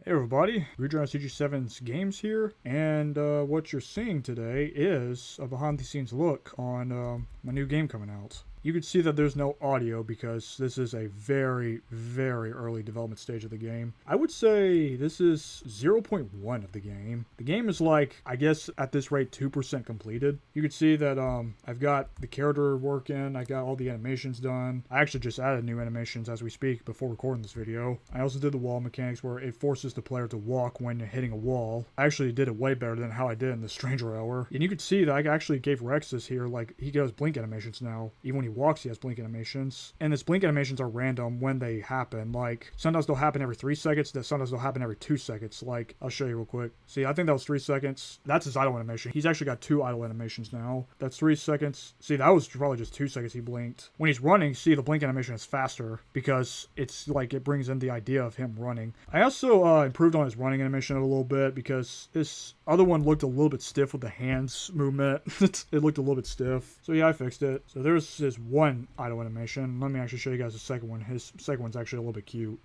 Hey everybody, Redragon CG7's Games here, and what you're seeing today is a behind the scenes look on my new game coming out. You can see that there's no audio because this is a very, very early development stage of the game. I would say this is 0.1 of the game. The game is like, I guess at this rate, 2% completed. You can see that I've got the character working, I got all the animations done. I actually just added new animations as we speak before recording this video. I also did the wall mechanics where it forces the player to walk when hitting a wall. I actually did it way better than how I did in the Stranger Hour. And you can see that I actually gave Rex this here, like, he does blink animations now. Even when he walks, he has blink animations. And his blink animations are random when they happen. Like, sometimes they'll happen every 3 seconds, sometimes they'll happen every 2 seconds. Like, I'll show you real quick. See, I think that was 3 seconds. That's his idle animation. He's actually got 2 idle animations now. That's 3 seconds. See, that was probably just 2 seconds he blinked. When he's running, see, the blink animation is faster because it's like it brings in the idea of him running. I also improved on his running animation a little bit because this other one looked a little bit stiff with the hands movement. It looked a little bit stiff. So yeah, I fixed it. So there's his one idle animation. Let me actually show you guys the second one. His second one's actually a little bit cute.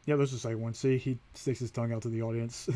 Yeah, there's the second one. See, he sticks his tongue out to the audience.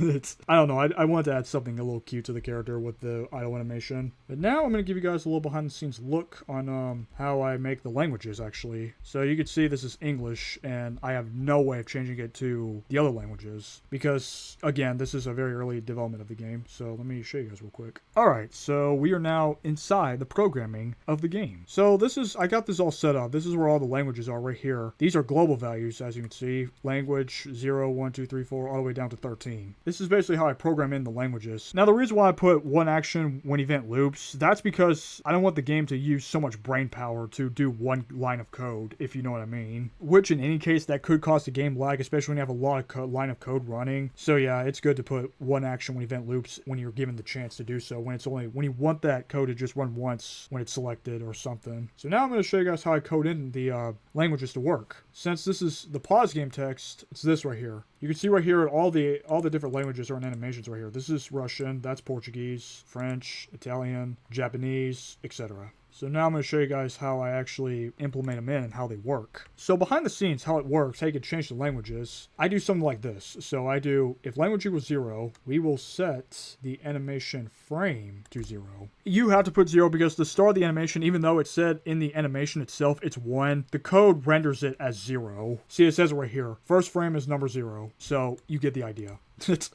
I don't know. I wanted to add something a little cute to the character with the idle animation. But now I'm going to give you guys a little behind the scenes look on how I make the languages, actually. So you can see this is English, and I have no way of changing it to the other languages. Because, again, this is a very early development of the game. So let me show you guys real quick. Alright, so we are now inside the programming of the game. So I got this all set up. This is where all the languages are right here. These are global values, as you can see. Language 0, 1, 2, 3, 4, all the way down to 13. This is basically how I program in the languages. Now, the reason why I put one action when event loops, that's because I don't want the game to use so much brain power to do one line of code, if you know what I mean. Which, in any case, that could cause the game lag, especially when you have a lot of line of code running. So yeah, it's good to put one action when event loops when you're given the chance to do so, when you want that code to just run once when it's selected or something. So now I'm going to show you guys how I code in the languages to work. Since this is the pause game text, it's this right here. You can see right here all the different languages are in animations right here. This is Russian, that's Portuguese, French, Italian, Japanese, etc. So now I'm going to show you guys how I actually implement them in and how they work. So behind the scenes, how it works, how you can change the languages, I do something like this. So I do, if language equals 0, we will set the animation frame to 0. You have to put 0 because the start of the animation, even though it said in the animation itself it's 1, the code renders it as 0. See, it says it right here. First frame is number 0. So you get the idea.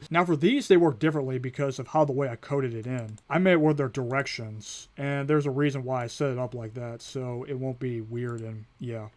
Now for these, they work differently because of how the way I coded it in. I made it where they're directions, and there's a reason why I set it up like that, so it won't be weird and yeah.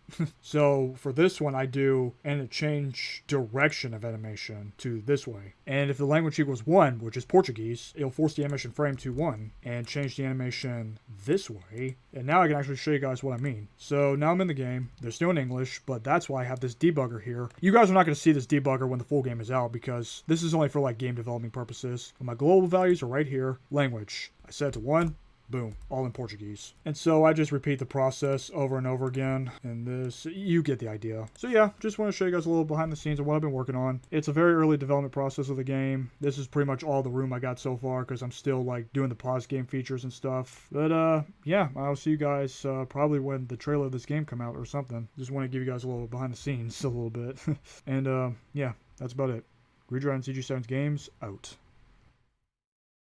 So for this one, I do and it change direction of animation to this way. And if the language equals 1, which is Portuguese, it'll force the animation frame to 1 and change the animation this way. And now I can actually show you guys what I mean. So now I'm in the game. They're still in English, but that's why I have this debugger here. You guys are not going to see this debugger when the full game is out because this is only for like game developing purposes. But my global values are right here. Language. I set it to 1. Boom, all in Portuguese. And so I just repeat the process over and over again. And this, you get the idea. So yeah, just want to show you guys a little behind the scenes of what I've been working on. It's a very early development process of the game. This is pretty much all the room I got so far because I'm still like doing the pause game features and stuff. But yeah, I'll see you guys probably when the trailer of this game come out or something. Just want to give you guys a little behind the scenes a little bit. And yeah, that's about it. Redragon CG7's Games, out.